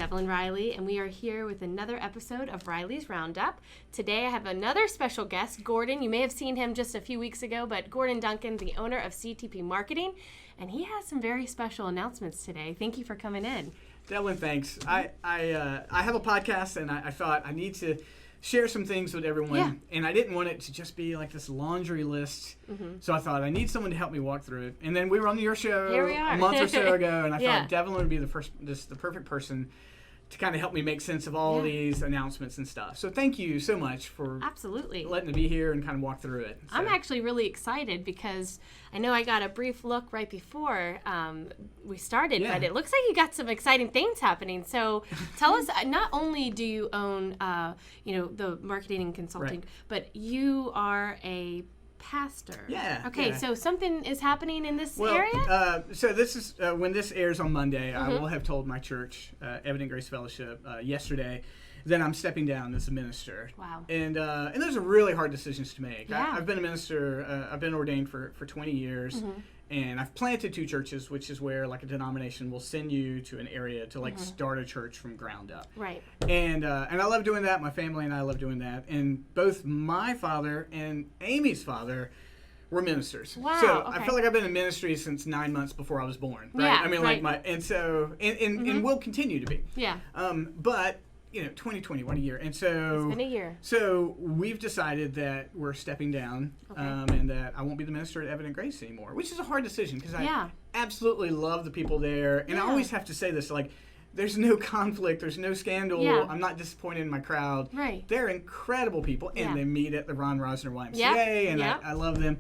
Devlin Reiley, and we are here with another episode of Reiley's Roundup. Today I have another special guest, Gordon. You may have seen him just a few weeks ago, but Gordon Duncan, the owner of CTP Marketing, and he has some very special announcements today. Thank you for coming in. Devlin, thanks. I have a podcast, and I thought I need to share some things with everyone, and I didn't want it to just be like this laundry list, so I thought I need someone to help me walk through it. And then we were on your show a month or so ago, and I thought Devlin would be the perfect person to kind of help me make sense of all these announcements and stuff. So thank you so much for letting me be here and kind of walk through it. So. I'm actually really excited because I know I got a brief look right before we started, but it looks like you got some exciting things happening. So tell us, not only do you own, the marketing and consulting, but you are a pastor. Okay, so something is happening in this area? So this is, when this airs on Monday, I will have told my church, Evident Grace Fellowship, yesterday, that I'm stepping down as a minister. Wow. And those are really hard decisions to make. I've been a minister, I've been ordained for 20 years, and I've planted 2 churches, which is where like a denomination will send you to an area to like start a church from ground up. Right. And I love doing that. My family and I love doing that. And both my father and Amy's father were ministers. Wow. So I feel like I've been in ministry since 9 months before I was born. Right. Yeah, I mean, and will continue to be. Yeah. But 2020, what a year. And so it's been a year. So we've decided that we're stepping down, and that I won't be the minister at Evident Grace anymore, which is a hard decision because I absolutely love the people there. And I always have to say this, like, there's no conflict, there's no scandal. I'm not disappointed in my crowd. Right. They're incredible people, and they meet at the Ron Rosner YMCA, and I love them.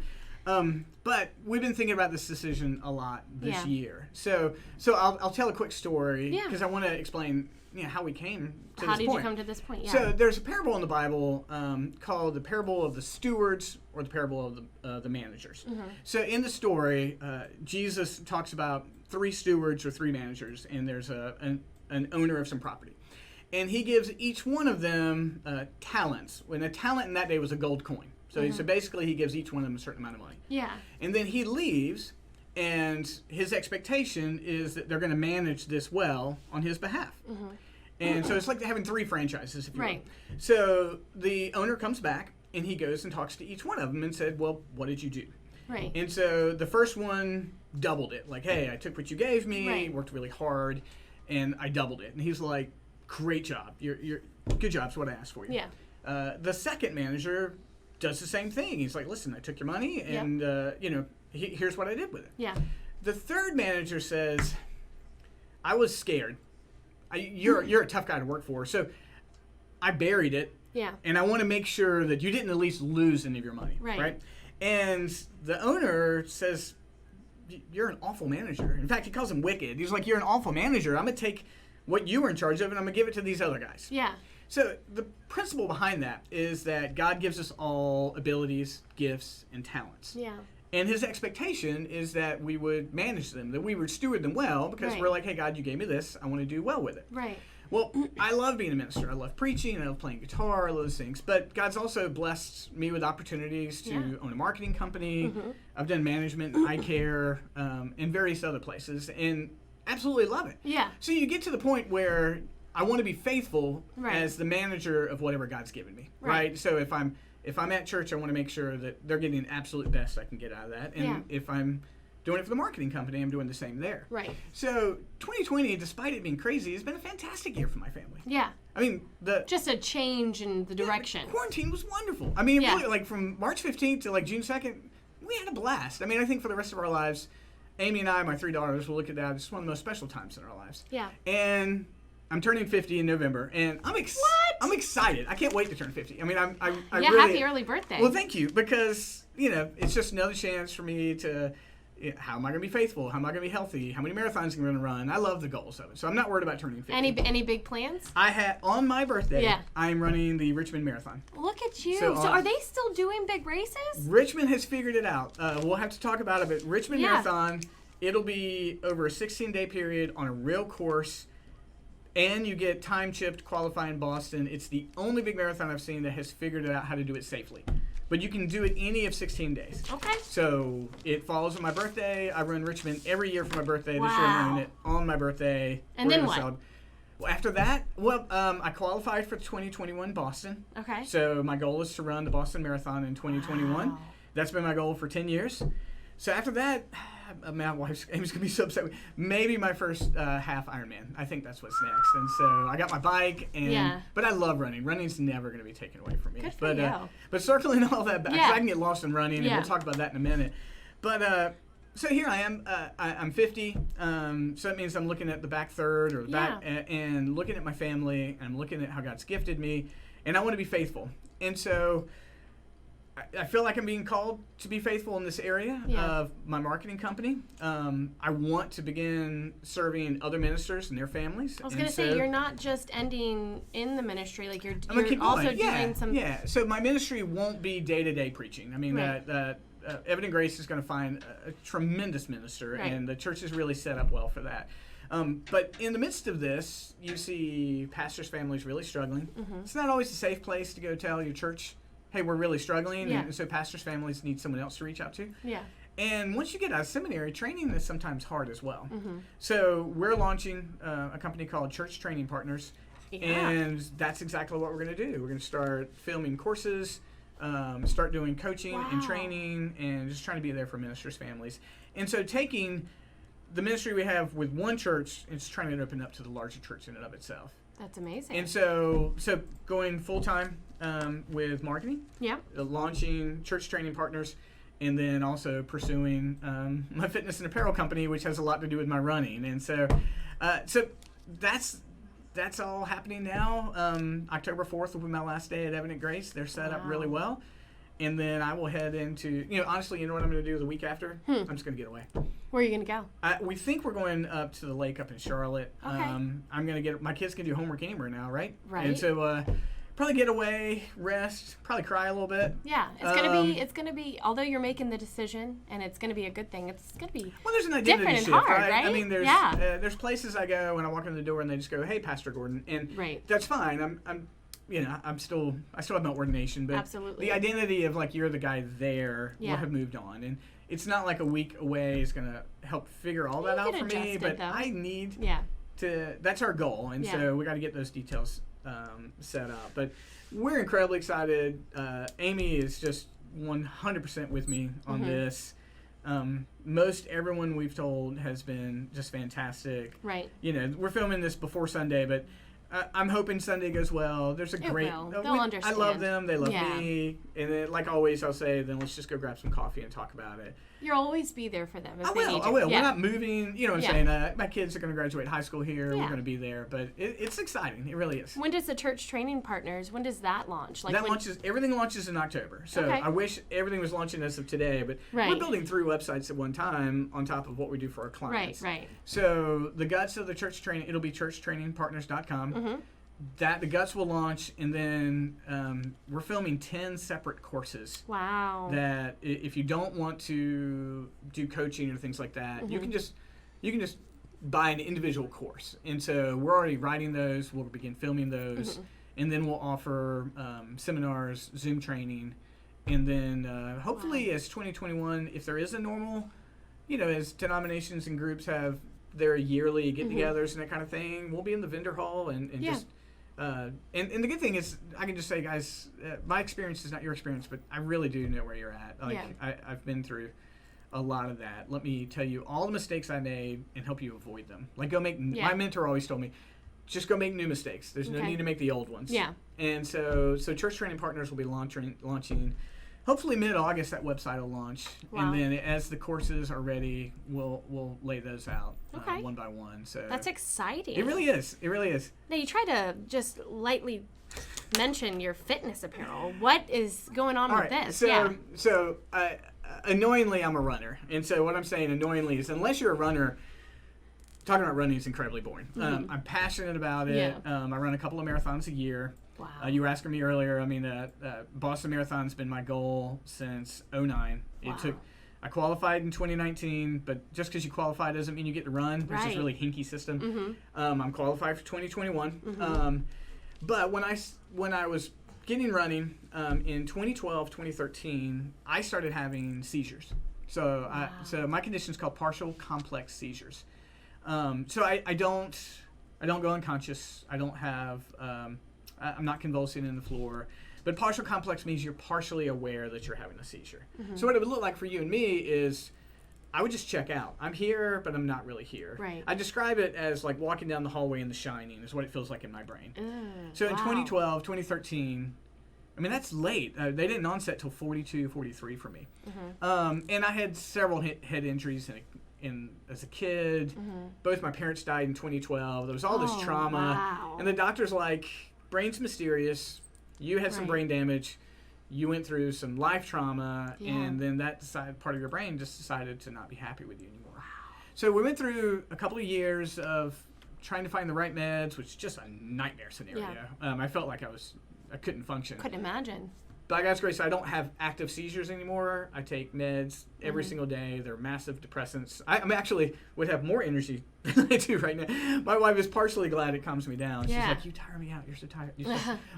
But we've been thinking about this decision a lot this year. So I'll tell a quick story because I want to explain how we came to this point. How did you come to this point? Yeah. So there's a parable in the Bible called the parable of the stewards or the parable of the managers. So in the story, Jesus talks about 3 stewards or 3 managers, and there's an owner of some property. And he gives each one of them talents. When a talent in that day was a gold coin. So basically he gives each one of them a certain amount of money. Yeah. And then he leaves, and his expectation is that they're going to manage this well on his behalf. And so it's like having 3 franchises, if you will. So the owner comes back, and he goes and talks to each one of them and said, well, what did you do? Right. And so the first one doubled it. Like, hey, I took what you gave me, worked really hard, and I doubled it. And he's like, great job. You're good job. That's what I asked for you. Yeah. The second manager does the same thing. He's like, listen, I took your money, and, here's what I did with it. Yeah. The third manager says, I was scared. You're a tough guy to work for, so I buried it. Yeah. And I want to make sure that you didn't at least lose any of your money. Right? And the owner says, you're an awful manager. In fact, he calls him wicked. He's like, you're an awful manager. I'm going to take what you were in charge of, and I'm going to give it to these other guys. Yeah. So the principle behind that is that God gives us all abilities, gifts, and talents. Yeah. And his expectation is that we would manage them, that we would steward them well, because we're like, hey, God, you gave me this. I want to do well with it. Right. Well, I love being a minister. I love preaching. I love playing guitar. I love those things. But God's also blessed me with opportunities to own a marketing company. I've done management and eye care in various other places, and absolutely love it. Yeah. So you get to the point where I want to be faithful as the manager of whatever God's given me. Right? So if I'm at church, I want to make sure that they're getting the absolute best I can get out of that. And if I'm doing it for the marketing company, I'm doing the same there. Right. So 2020, despite it being crazy, has been a fantastic year for my family. Yeah. I mean, just a change in the direction. The quarantine was wonderful. I mean, really, like from March 15th to like June 2nd, we had a blast. I mean, I think for the rest of our lives, Amy and I, my 3 daughters, will look at that. It's one of the most special times in our lives. Yeah. And I'm turning 50 in November, and I'm excited. I can't wait to turn 50. I mean, I really, happy early birthday. Well, thank you, because it's just another chance for me to. How am I going to be faithful? How am I going to be healthy? How many marathons am I going to run? I love the goals of it, so I'm not worried about turning 50. Any big plans? I had on my birthday. I'm running the Richmond Marathon. Look at you! So are they still doing big races? Richmond has figured it out. We'll have to talk about it, but Richmond Marathon, it'll be over a 16-day period on a real course. And you get time chipped qualifying in Boston. It's the only big marathon I've seen that has figured out how to do it safely. But you can do it any of 16 days. Okay. So it falls on my birthday. I run Richmond every year for my birthday. Wow. This year I'm running it on my birthday. And then what? Well, after that, I qualified for 2021 Boston. Okay. So my goal is to run the Boston Marathon in 2021. Wow. That's been my goal for 10 years. So after that, my wife's Amy's gonna be so upset. Maybe my first half Ironman. I think that's what's next. And so I got my bike, but I love running. Running's never gonna be taken away from me. Good for you. But circling all that back, 'cause I can get lost in running, and we'll talk about that in a minute. But so here I am. I'm 50. So that means I'm looking at the back third or the back, and looking at my family. And I'm looking at how God's gifted me, and I want to be faithful. And so I feel like I'm being called to be faithful in this area of my marketing company. I want to begin serving other ministers and their families. I was going to say, you're not just ending in the ministry, like you're keep also going. doing some... Yeah, so my ministry won't be day-to-day preaching. I mean, Evident Grace is going to find a tremendous minister, and the church is really set up well for that. But in the midst of this, you see pastors' families really struggling. Mm-hmm. It's not always a safe place to go tell your church, hey, we're really struggling, and so pastors' families need someone else to reach out to. Yeah. And once you get out of seminary, training is sometimes hard as well. Mm-hmm. So we're launching a company called Church Training Partners, and that's exactly what we're going to do. We're going to start filming courses, start doing coaching and training, and just trying to be there for ministers' families. And so taking the ministry we have with one church, it's trying to open up to the larger church in and of itself. That's amazing. And so going full-time with marketing, launching Church Training Partners, and then also pursuing my fitness and apparel company, which has a lot to do with my running. And so that's all happening now. October 4th will be my last day at Evident Grace. They're set up really well. And then I will head into, honestly, you know what I'm going to do the week after? I'm just going to get away. Where are you going to go? We think we're going up to the lake up in Charlotte. Okay. I'm going to my kids can do homework anywhere now, right? Right. And so probably get away, rest, probably cry a little bit. Yeah, it's gonna be. Although you're making the decision, and it's gonna be a good thing. It's gonna be. Well, there's an identity different and shift, hard, right? I mean, there's places I go and I walk in the door and they just go, "Hey, Pastor Gordon," and that's fine. I still have my ordination, but absolutely. The identity of like you're the guy there will have moved on, and it's not like a week away is gonna help figure all that out for me. But I need to. That's our goal, and so we got to get those details set up. But we're incredibly excited. Amy is just 100% with me on this. Most everyone we've told has been just fantastic. Right. We're filming this before Sunday, but I'm hoping Sunday goes well. There's a great... They'll understand. I love them. They love me. And then, like always, I'll say, then let's just go grab some coffee and talk about it. You'll always be there for them if I they need you. I will. We're not moving. You know what I'm saying? My kids are going to graduate high school here. We're going to be there. But it's exciting. It really is. When does the Church Training Partners, when does that launch? Everything launches in October. So I wish everything was launching as of today. But we're building 3 websites at one time on top of what we do for our clients. Right. So the guts of the church training, it'll be churchtrainingpartners.com. Mm-hmm. The guts will launch, and then we're filming 10 separate courses. Wow! That if you don't want to do coaching or things like that, you can just buy an individual course. And so we're already writing those. We'll begin filming those, and then we'll offer seminars, Zoom training, and then hopefully as 2021, if there is a normal, as denominations and groups have their yearly get-togethers and that kind of thing, we'll be in the vendor hall and just. And the good thing is, I can just say, guys, my experience is not your experience, but I really do know where you're at. I've been through a lot of that. Let me tell you all the mistakes I made and help you avoid them. Like, go make. My mentor always told me, just go make new mistakes. There's no need to make the old ones. Yeah. And so Church Training Partners will be launching. Hopefully mid-August that website will launch, and then as the courses are ready, we'll lay those out one by one. So that's exciting. It really is. It really is. Now you try to just lightly mention your fitness apparel. What is going on with this? So annoyingly, I'm a runner, and so what I'm saying annoyingly is, unless you're a runner, talking about running is incredibly boring. Mm-hmm. I'm passionate about it. I run a couple of marathons a year. Wow. You were asking me earlier. I mean, Boston Marathon's been my goal since 2009. Wow. I qualified in 2019, but just because you qualify doesn't mean you get to run. There's this really hinky system. Mm-hmm. I'm qualified for 2021. Mm-hmm. But when I was getting running in 2012, 2013, I started having seizures. So my condition is called partial complex seizures. So I don't I don't go unconscious. I don't have, I'm not convulsing in the floor. But partial complex means you're partially aware that you're having a seizure. So what it would look like for you and me is I would just check out. I'm here, but I'm not really here. Right. I describe it as like walking down the hallway in The Shining is what it feels like in my brain. So in wow. 2012, 2013, I mean, that's late. They didn't onset till 42, 43 for me. And I had several head injuries as a kid. Both my parents died in 2012. There was all this trauma. Wow. And the doctor's like, brain's mysterious. You had some brain damage. You went through some life trauma. And then that part of your brain just decided to not be happy with you anymore. Wow. So we went through a couple of years of trying to find the right meds, which is just a nightmare scenario. I felt like I couldn't function. Couldn't imagine. By God's grace, I don't have active seizures anymore. I take meds every single day. They're massive depressants. I actually would have more energy than I do right now. My wife is partially glad it calms me down. She's like, you tire me out. You're so tired.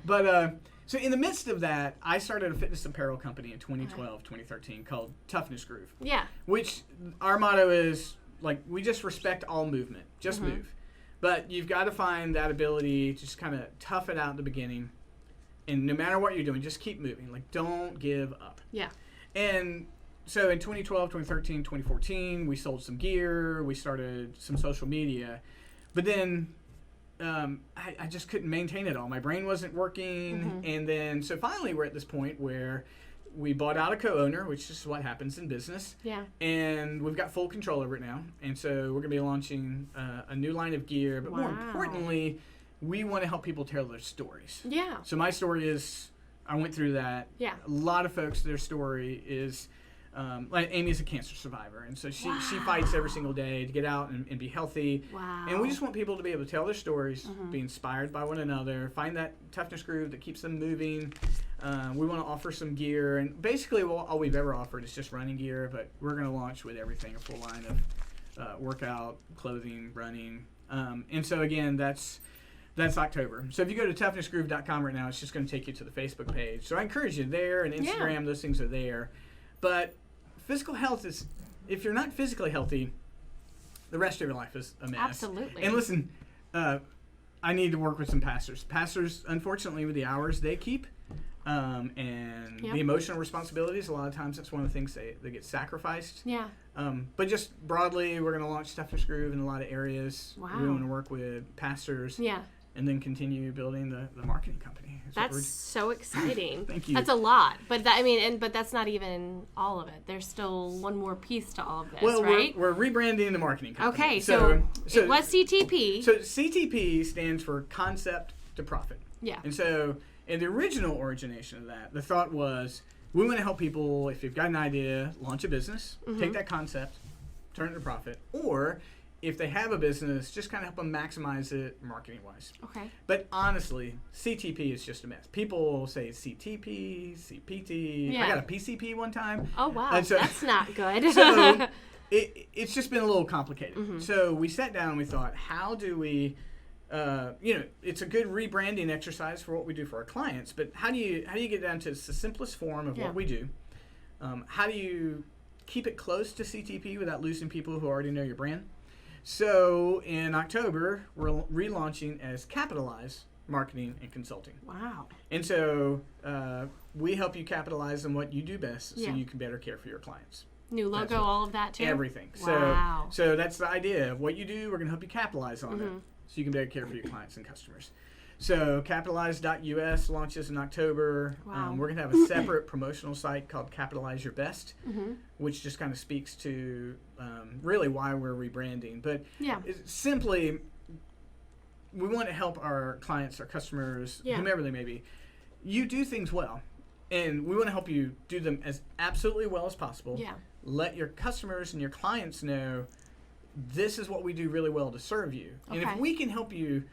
But so in the midst of that, I started a fitness apparel company in 2012, 2013 called Toughness Groove. Yeah. Which our motto is, like, we just respect all movement. Just move. But you've got to find that ability to just kind of tough it out in the beginning. And no matter what you're doing, just keep moving. Like, don't give up. Yeah. And so in 2012, 2013, 2014, we sold some gear. We started some social media. But then I just couldn't maintain it all. My brain wasn't working. And then, so finally we're at this point where we bought out a co-owner, which is what happens in business. Yeah. And we've got full control over it now. And so we're going to be launching a new line of gear. But more importantly, we want to help people tell their stories. Yeah. So my story is, I went through that. Yeah. A lot of folks, their story is, like Amy's a cancer survivor. And so she fights every single day to get out and be healthy. Wow. And we just want people to be able to tell their stories, be inspired by one another, find that toughness groove that keeps them moving. We want to offer some gear. And basically all we've ever offered is just running gear, but we're going to launch with everything, a full line of workout, clothing, running. And so again, that's October. So if you go to toughnessgroove.com right now, it's just going to take you to the Facebook page. So I encourage you there, and Instagram, those things are there. But physical health is, if you're not physically healthy, the rest of your life is a mess. Absolutely. And listen, I need to work with some pastors. Pastors, unfortunately, with the hours they keep, and the emotional responsibilities, a lot of times that's one of the things they get sacrificed. Yeah. But just broadly, we're going to launch Toughness Groove in a lot of areas. Wow. We want to work with pastors. Yeah. And then continue building the marketing company. That's so exciting. Thank you. That's a lot, but but that's not even all of it. There's still one more piece to all of this, right? We're rebranding the marketing company. Okay, so what's CTP? So CTP stands for Concept to Profit. Yeah. And so in the original origination of that, the thought was, we want to help people, if you've got an idea, launch a business, take that concept, turn it to profit, or if they have a business, just kind of help them maximize it marketing-wise. Okay. But honestly, CTP is just a mess. People say CTP, CPT. Yeah. I got a PCP one time. Oh, wow. So, that's not good. So it's just been a little complicated. So we sat down and we thought, how do we, it's a good rebranding exercise for what we do for our clients, but how do you get down to the simplest form of what we do? How do you keep it close to CTP without losing people who already know your brand? So in October, we're relaunching as Capitalize Marketing and Consulting. Wow. And so we help you capitalize on what you do best so you can better care for your clients. New logo, all of that too? Everything. Wow. So that's the idea of what you do. We're going to help you capitalize on it so you can better care for your clients and customers. So capitalize.us launches in October. Wow. We're going to have a separate promotional site called Capitalize Your Best, which just kind of speaks to really why we're rebranding. But simply, we want to help our clients, our customers, whomever they may be. You do things well, and we want to help you do them as absolutely well as possible. Yeah. Let your customers and your clients know this is what we do really well to serve you. Okay. And if we can help you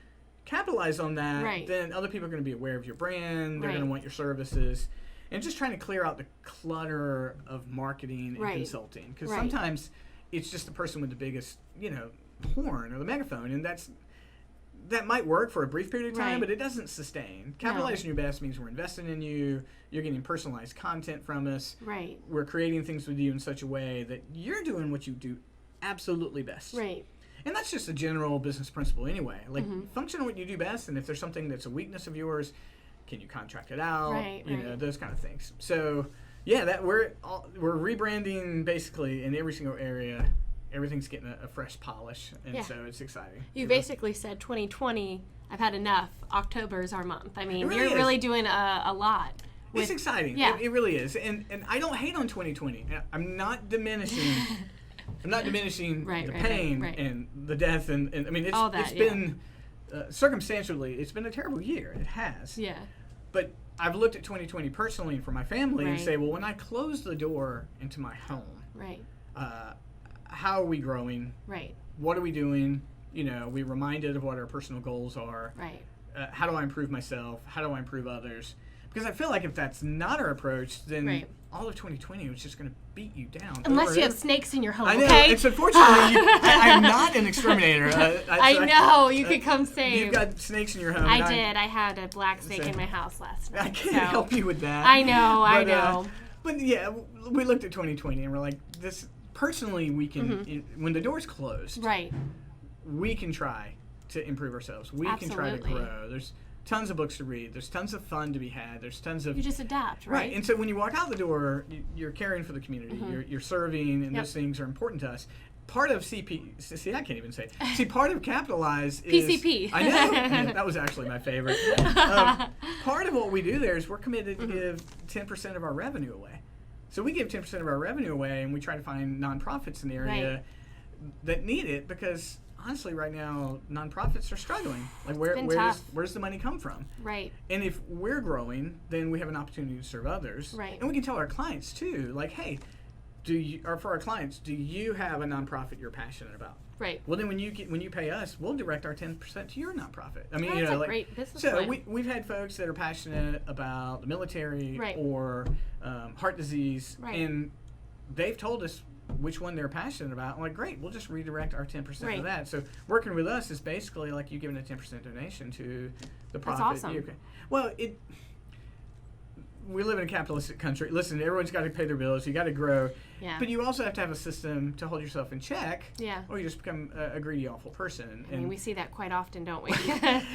capitalize on that, then other people are going to be aware of your brand. They're going to want your services. And just trying to clear out the clutter of marketing and consulting. Because sometimes it's just the person with the biggest, horn or the megaphone. And that might work for a brief period of time, but it doesn't sustain. Capitalizing your best means we're investing in you. You're getting personalized content from us. Right. We're creating things with you in such a way that you're doing what you do absolutely best. Right. And that's just a general business principle anyway. Like, function on what you do best, and if there's something that's a weakness of yours, can you contract it out? Right, you know, those kind of things. So, yeah, that we're rebranding basically in every single area. Everything's getting a fresh polish, and so it's exciting. You basically said 2020, I've had enough. October is our month. I mean, really you're is. really doing a lot. It's exciting. Yeah. It really is. And I don't hate on 2020. I'm not diminishing the pain and the death and I mean it's been circumstantially it's been a terrible year. It has. Yeah. But I've looked at 2020 personally and for my family and say, well, when I close the door into my home, how are we growing? Right. What are we doing? You know, we reminded of what our personal goals are. Right. How do I improve myself? How do I improve others? Because I feel like if that's not our approach, then all of 2020 was just going to beat you down. Unless you have snakes in your home, I know. okay? It's unfortunately, I'm not an exterminator. I know. You could come save. You've got snakes in your home. I did. I had a black snake in my house last night. I can't help you with that. I know. I know. But yeah, we looked at 2020 and we're like, this. Personally, we can, when the door's closed, we can try to improve ourselves. We can try to grow. There's tons of books to read. There's tons of fun to be had. There's tons of... You just adapt, right? And so when you walk out the door, you're caring for the community. You're serving, and those things are important to us. Part of see, I can't even say. See, part of Capitalize is... PCP. I know. Yeah, that was actually my favorite. Part of what we do there is we're committed to give 10% of our revenue away. So we give 10% of our revenue away, and we try to find nonprofits in the area that need it because, honestly, right now, nonprofits are struggling. Like, where's the money come from? Right. And if we're growing, then we have an opportunity to serve others. Right. And we can tell our clients, too, like, hey, for our clients, do you have a nonprofit you're passionate about? Right. Well, then when you pay us, we'll direct our 10% to your nonprofit. I mean, that's a great business plan. we've had folks that are passionate about the military or heart disease, and they've told us which one they're passionate about. I'm like, great, we'll just redirect our 10% of that. So working with us is basically like you giving a 10% donation to the profit. That's awesome. Well, we live in a capitalistic country. Listen, everyone's got to pay their bills. You got to grow. Yeah. But you also have to have a system to hold yourself in check. Yeah. Or you just become a greedy, awful person. I mean, we see that quite often, don't we?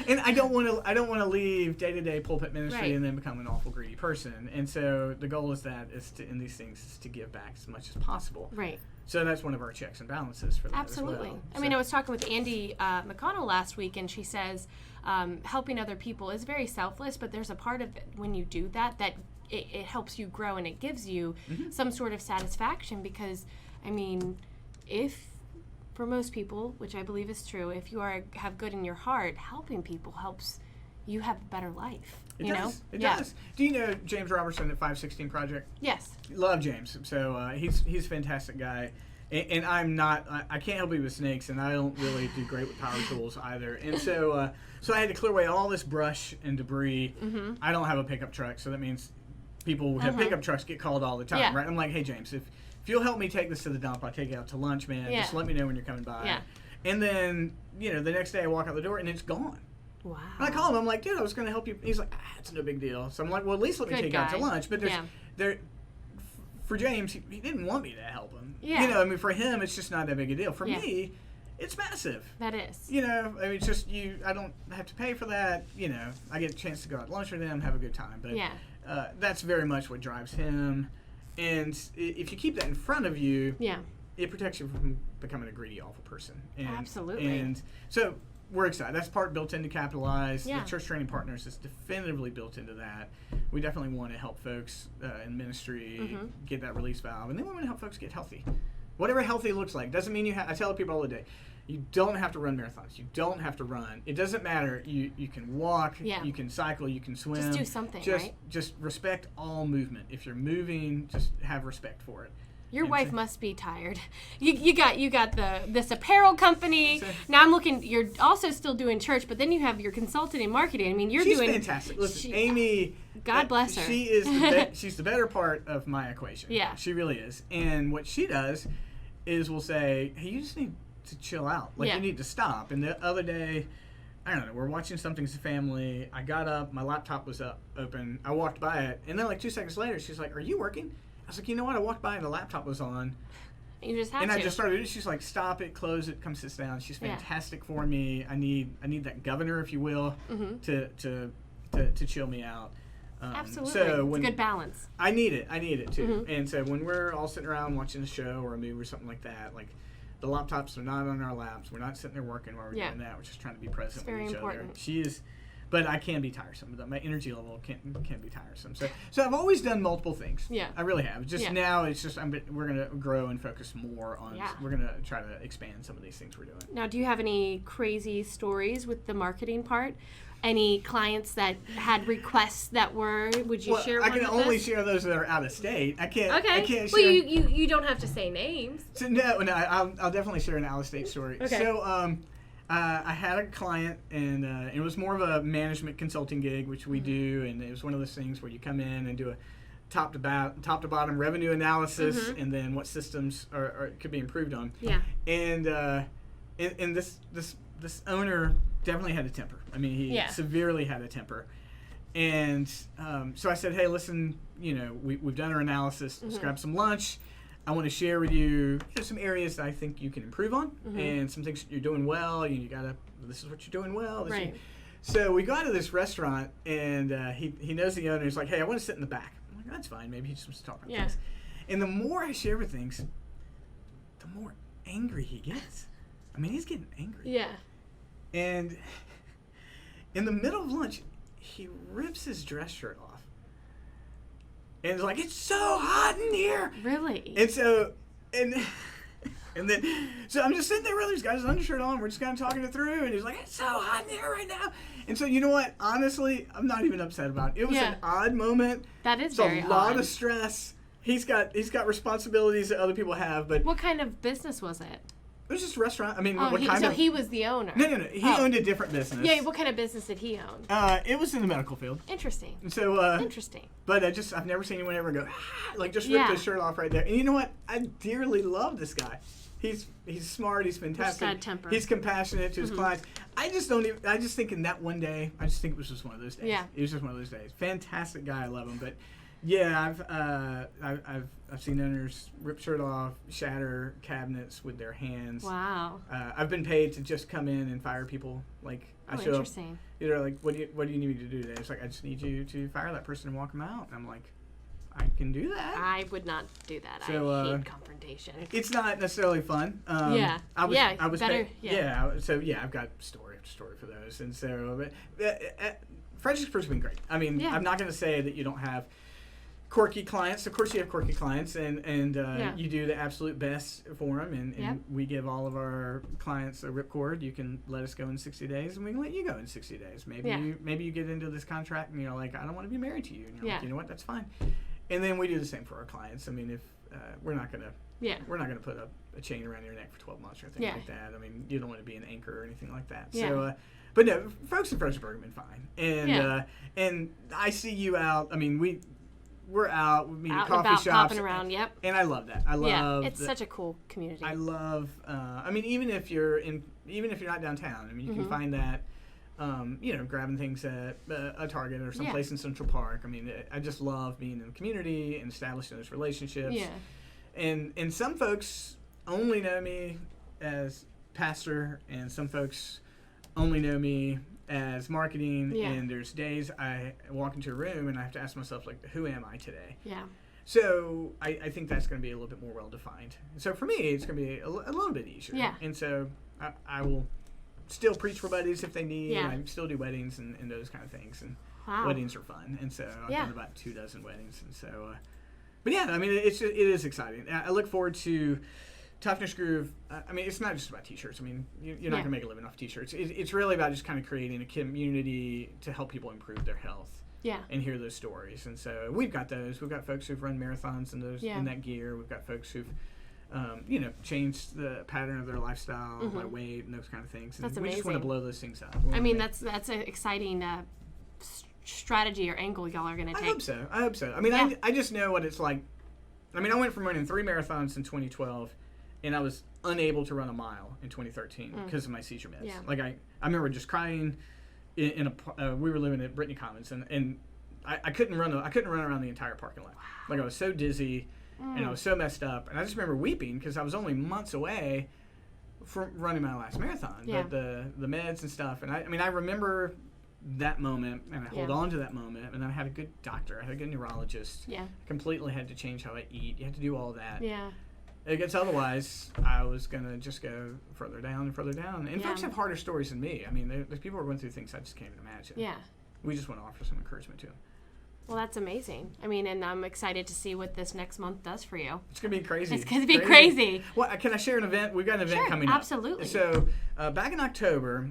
And I don't want to leave day-to-day pulpit ministry and then become an awful, greedy person. And so the goal in these things is to give back as much as possible. Right. So that's one of our checks and balances for that Absolutely. as well. I mean, I was talking with Andy McConnell last week, and she says helping other people is very selfless, but there's a part of it when you do that it helps you grow and it gives you some sort of satisfaction because, I mean, for most people, which I believe is true, if you have good in your heart, helping people helps you have a better life. It does. Do you know James Robertson at 516 Project? Yes. Love James. So he's a fantastic guy. And I'm not, I can't help you with snakes, and I don't really do great with power tools either. And so I had to clear away all this brush and debris. I don't have a pickup truck, so that means people who have pickup trucks get called all the time, right? I'm like, hey, James, if you'll help me take this to the dump, I'll take it out to lunch, man. Just let me know when you're coming by. And then, the next day I walk out the door, and it's gone. Wow. And I call him. I'm like, dude, I was going to help you. He's like, it's no big deal. So I'm like, well, at least let me take you out to lunch. But for James, he didn't want me to help him. Yeah. I mean, for him, it's just not that big a deal. For me, it's massive. That is. I mean, it's just I don't have to pay for that. I get a chance to go out to lunch with him, have a good time. But that's very much what drives him. And if you keep that in front of you, it protects you from becoming a greedy, awful person. And, absolutely. And so we're excited. That's part built into Capitalize. The Church Training Partners is definitively built into that. We definitely want to help folks in ministry get that release valve. And then we want to help folks get healthy. Whatever healthy looks like. Doesn't mean I tell people all the day, you don't have to run marathons. You don't have to run. It doesn't matter. You can walk. You can cycle. You can swim. Just do something, right? Just respect all movement. If you're moving, just have respect for it. Your wife must be tired. You got this apparel company. Now I'm looking. You're also still doing church, but then you have your consulting and marketing. I mean, she's fantastic. Listen, Amy. God bless her. She is. She's the better part of my equation. Yeah, she really is. And what she does is we'll say, hey, you just need to chill out. Like you need to stop. And the other day, I don't know, we're watching something as a family. I got up, my laptop was open. I walked by it, and then like 2 seconds later, she's like, "Are you working?" I was like, you know what? I walked by and the laptop was on. You just have and to. I just started. She's like, stop it, close it, come sit down. She's fantastic for me. I need that governor, if you will, to chill me out. Absolutely. So it's a good balance. I need it too. And so when we're all sitting around watching a show or a movie or something like that, like the laptops are not on our laps. We're not sitting there working while we're doing that. We're just trying to be present with each other. She is, but I can be tiresome. My energy level can be tiresome. So I've always done multiple things. Yeah, I really have. Just now, it's just we're gonna grow and focus more on. Yeah. We're gonna try to expand some of these things we're doing. Now, do you have any crazy stories with the marketing part? Any clients that had requests that would you share? I can only share those that are out of state. I can't. Okay. I can't well, share. you don't have to say names. So no, I'll definitely share an out of state story. Okay. So I had a client, and it was more of a management consulting gig, which we do, and it was one of those things where you come in and do a top to bottom revenue analysis, and then what systems could be improved on. Yeah. And this owner definitely had a temper. I mean, he severely had a temper. And so I said, hey, listen, we've done our analysis. Let's grab some lunch. I want to share with you some areas that I think you can improve on, and some things you're doing well. This is what you're doing well. Right. So we go out to this restaurant, and he knows the owner. He's like, hey, I want to sit in the back. I'm like, that's fine. Maybe he just wants to talk about things. And the more I share with things, the more angry he gets. I mean, he's getting angry. Yeah. And in the middle of lunch, he rips his dress shirt off. And it's like, it's so hot in here. Really? And so, and then, so I'm just sitting there with him. He's got his undershirt on. We're just kind of talking it through. And he's like, it's so hot in here right now. And so, you know what? Honestly, I'm not even upset about it. It was an odd moment. That is very odd. It's a lot of stress. He's got responsibilities that other people have. But what kind of business was it? It was just a restaurant. I mean, he was the owner. No. He owned a different business. Yeah, what kind of business did he own? It was in the medical field. Interesting. So interesting. But I've never seen anyone ever go just rip his shirt off right there. And you know what? I dearly love this guy. He's smart. He's fantastic. Bad temper. He's compassionate to his clients. I just think in that one day, I just think it was just one of those days. Yeah. It was just one of those days. Fantastic guy. I love him. But yeah, I've seen owners rip shirt off, shatter cabinets with their hands. Wow. I've been paid to just come in and fire people. Like I show up. Like, what do you need me to do today? It's like, I just need you to fire that person and walk them out. And I'm like, I can do that. I would not do that. So, I hate confrontation. It's not necessarily fun. So I've got story after story for those. And so, Fredericksburg's been great. I mean, I'm not going to say that you don't have quirky clients. Of course you have quirky clients, and you do the absolute best for them, and we give all of our clients a ripcord. You can let us go in 60 days, and we can let you go in 60 days. Maybe you get into this contract, and you're like, I don't want to be married to you. And you're like, you know what, that's fine. And then we do the same for our clients. I mean, if we're not gonna put a chain around your neck for 12 months or anything like that. I mean, you don't want to be an anchor or anything like that. Yeah. So, but no, folks in Fredericksburg have been fine, and I see you out. I mean, we're out. We meet at coffee shops. Popping around, and I love that. I love. It's such a cool community. I love. I mean, even if you're not downtown, I mean, you can find that. Grabbing things at a Target or someplace in Central Park. I mean, I just love being in the community and establishing those relationships. Yeah. And some folks only know me as pastor, and some folks only know me as marketing. Yeah. And there's days I walk into a room and I have to ask myself, like, who am I today? Yeah. So I think that's going to be a little bit more well-defined. So for me, it's going to be a little bit easier. Yeah. And so I will still preach for buddies if they need. Yeah. I still do weddings and those kind of things. And weddings are fun. And so I've done about 24 weddings. And so, but yeah, I mean, it is exciting. I look forward to Toughness Groove. I mean, it's not just about T-shirts. I mean, you're not going to make a living off T-shirts. It's really about just kind of creating a community to help people improve their health. Yeah. And hear those stories. And so we've got those. We've got folks who've run marathons in that gear. We've got folks who've changed the pattern of their lifestyle, their weight, and those kind of things. And that's amazing. We just want to blow those things up. I mean, that's an exciting strategy or angle y'all are going to take. I hope so. I mean, I just know what it's like. I mean, I went from running 3 marathons in 2012, and I was unable to run a mile in 2013 because of my seizure meds. Yeah. Like, I remember just crying we were living at Brittany Commons, and I couldn't run around the entire parking lot. Wow. Like, I was so dizzy. and I was so messed up. And I just remember weeping because I was only months away from running my last marathon. Yeah. But the meds and stuff. And I remember that moment, and I hold on to that moment. And I had a good doctor. I had a good neurologist. Yeah. Completely had to change how I eat. You had to do all that. Yeah. I guess otherwise, I was going to just go further down and further down. And folks have harder stories than me. I mean, there's people who are going through things I just can't even imagine. Yeah. We just want to offer some encouragement to them. Well, that's amazing. I mean, and I'm excited to see what this next month does for you. It's going to be crazy. It's going to be crazy. Well, can I share an event? We've got an event coming up. Absolutely. So back in October,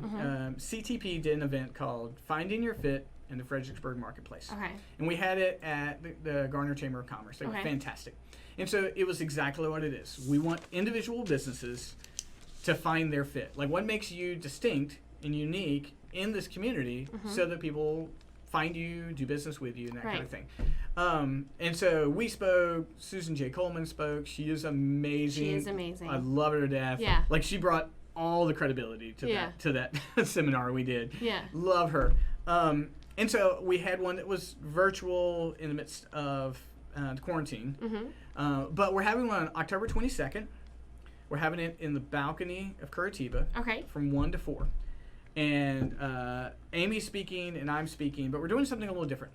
CTP did an event called Finding Your Fit in the Fredericksburg Marketplace. Okay. And we had it at the Garner Chamber of Commerce. They were fantastic. And so it was exactly what it is. We want individual businesses to find their fit. Like, what makes you distinct and unique in this community so that people find you, do business with you, and that kind of thing. And so we spoke. Susan J. Coleman spoke. She is amazing. She is amazing. I love her to death. Yeah. Like, she brought all the credibility to that seminar we did. Yeah. Love her. And so we had one that was virtual in the midst of the quarantine. But we're having one on October 22nd. We're having it in the balcony of Curitiba from 1 to 4. And Amy's speaking and I'm speaking, but we're doing something a little different.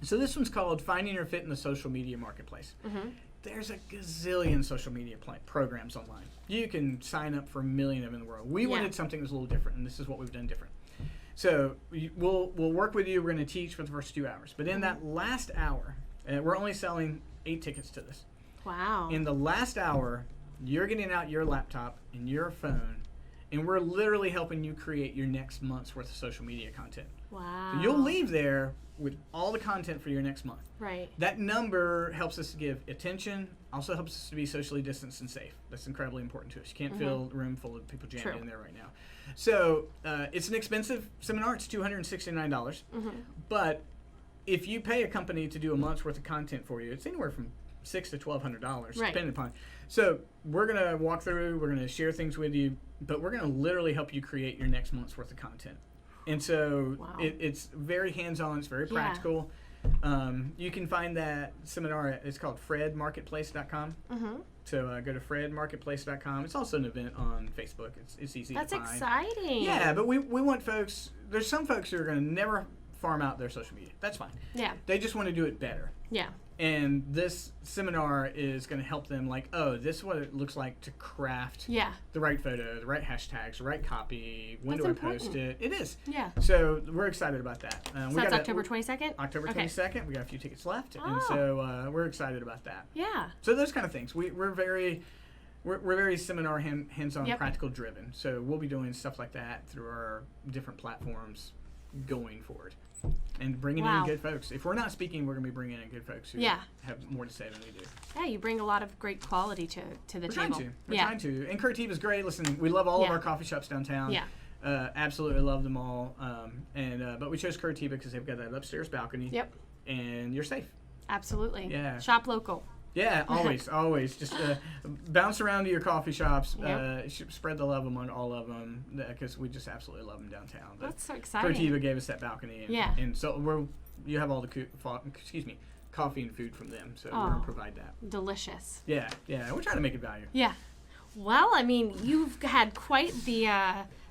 So this one's called Finding Your Fit in the Social Media Marketplace. There's a gazillion social media programs online. You can sign up for a million of them in the world. We wanted something that's a little different, and this is what we've done different. So we'll work with you. We're going to teach for the first 2 hours. But in that last hour, we're only selling 8 tickets to this. Wow. In the last hour, you're getting out your laptop and your phone, and we're literally helping you create your next month's worth of social media content. Wow. So you'll leave there with all the content for your next month. Right. That number helps us to give attention, also helps us to be socially distanced and safe. That's incredibly important to us. You can't fill a room full of people jammed in there right now. So it's an expensive seminar. It's $269. But if you pay a company to do a month's worth of content for you, it's anywhere from $600 to $1,200, depending upon. So we're going to walk through, we're going to share things with you, but we're going to literally help you create your next month's worth of content. And so it's very hands-on, it's very practical. You can find that seminar, it's called fredmarketplace.com. So go to fredmarketplace.com. It's also an event on Facebook. It's easy to find. That's exciting. Yeah, but we want folks, there's some folks who are going to never farm out their social media. That's fine. Yeah. They just want to do it better. Yeah. And this seminar is going to help them, like, oh, this is what it looks like to craft the right photo, the right hashtags, the right copy, when do I post it? It is. Yeah. So we're excited about that. So that's October 22nd? October 22nd. We got a few tickets left. And so we're excited about that. Yeah. So those kind of things. We're very seminar hands-on, practical driven. So we'll be doing stuff like that through our different platforms going forward. And bringing in good folks. If we're not speaking, we're going to be bringing in good folks who have more to say than we do. Yeah, you bring a lot of great quality to the table. We're trying to. And Curitiba's great. Listen, we love all of our coffee shops downtown. Yeah. Absolutely love them all. But we chose Curitiba because they've got that upstairs balcony. Yep. And you're safe. Absolutely. Yeah. Shop local. Yeah, always. Just bounce around to your coffee shops. Spread the love among all of them because we just absolutely love them downtown. That's so exciting. Curitiba gave us that balcony. And so you have all the coffee and food from them. So we're going to provide that. Delicious. Yeah. We're trying to make it value. Yeah. Well, I mean, you've had quite the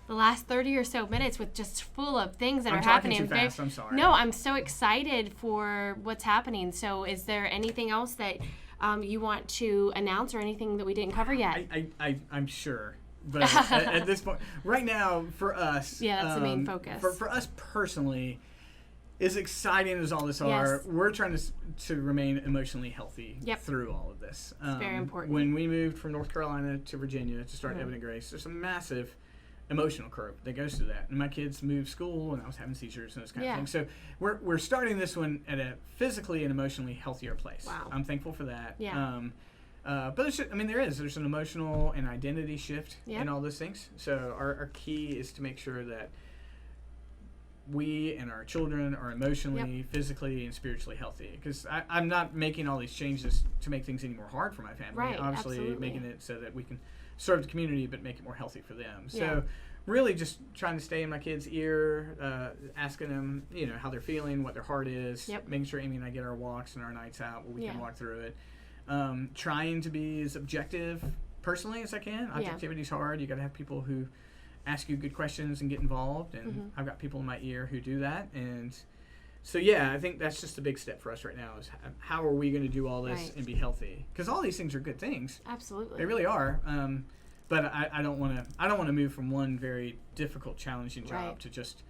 last 30 or so minutes with just full of things that are happening. I'm talking too fast. I'm sorry. No, I'm so excited for what's happening. So is there anything else that you want to announce or anything that we didn't cover yet? I'm sure. But at this point, right now, for us... Yeah, that's the main focus. For us personally, as exciting as all this are, we're trying to remain emotionally healthy through all of this. It's very important. When we moved from North Carolina to Virginia to start Evident Grace, there's a massive emotional curve that goes through that. And my kids moved school, and I was having seizures and those kind of things. So we're starting this one at a physically and emotionally healthier place. Wow. I'm thankful for that. Yeah. But there's an emotional and identity shift in all those things. So our key is to make sure that we and our children are emotionally, physically, and spiritually healthy. Because I'm not making all these changes to make things any more hard for my family. Right, obviously, absolutely. making it so that we can serve the community but make it more healthy for them. So really just trying to stay in my kids' ear, asking them, how they're feeling, what their heart is, making sure Amy and I get our walks and our nights out where we can walk through it. trying to be as objective personally as I can. Objectivity's hard. You got to have people who ask you good questions and get involved, and I've got people in my ear who do that. And so I think that's just a big step for us right now, is how are we going to do all this and be healthy? Because all these things are good things. Absolutely, they really are. But I don't want to move from one very difficult, challenging job to just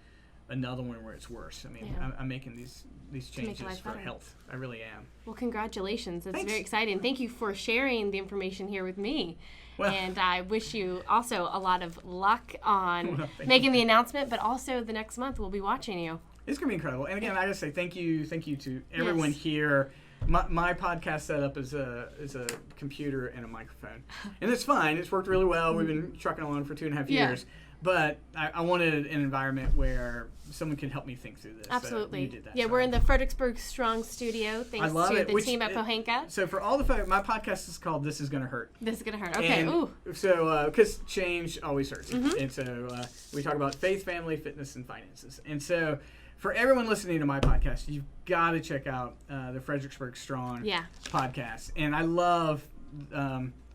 another one where it's worse. I mean, I'm making these changes for health. I really am. Well, congratulations. That's very exciting. Thank you for sharing the information here with me. Well, and I wish you also a lot of luck on making the announcement, but also the next month we'll be watching you. It's going to be incredible. And again, I just say thank you to everyone here. My podcast setup is a computer and a microphone. And it's fine. It's worked really well. We've been trucking along for 2.5 years. But I wanted an environment where someone can help me think through this. Absolutely. You did that. Yeah, we're in the Fredericksburg Strong studio, thanks to the team at Pohanka. So for all the folks, my podcast is called This Is Gonna Hurt. This is Gonna Hurt. Okay. And ooh. So, because change always hurts. And so we talk about faith, family, fitness, and finances. And so for everyone listening to my podcast, you've got to check out the Fredericksburg Strong podcast. And I love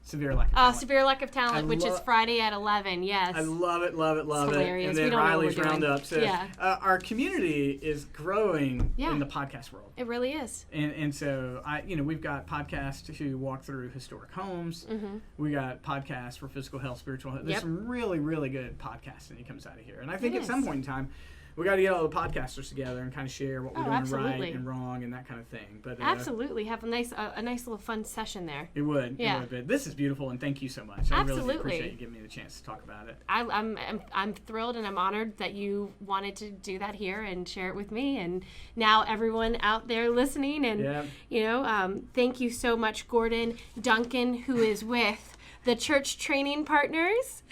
Severe Lack of Talent. Severe Lack of Talent, which is Friday at 11, yes. I love it. It's hilarious. And then Reiley's Roundup. So yeah. Our community is growing in the podcast world. It really is. And so we've got podcasts who walk through historic homes. We got podcasts for physical health, spiritual health. There's some really, really good podcasting that comes out of here. And I think at some point in time, we got to get all the podcasters together and kind of share what we're doing right and wrong and that kind of thing. But absolutely, have a nice little fun session there. It would. Yeah. It would. But this is beautiful, and thank you so much. I really appreciate you giving me the chance to talk about it. I'm thrilled and I'm honored that you wanted to do that here and share it with me. And now everyone out there listening, and thank you so much, Gordon Duncan, who is with the Church Training Partners,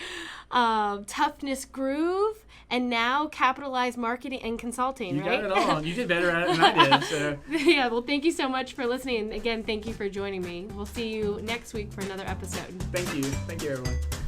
Toughness Groove, and now Capitalize Marketing and Consulting, right? You got it all. You did better at it than I did. So. Yeah, well, thank you so much for listening. Again, thank you for joining me. We'll see you next week for another episode. Thank you. Thank you, everyone.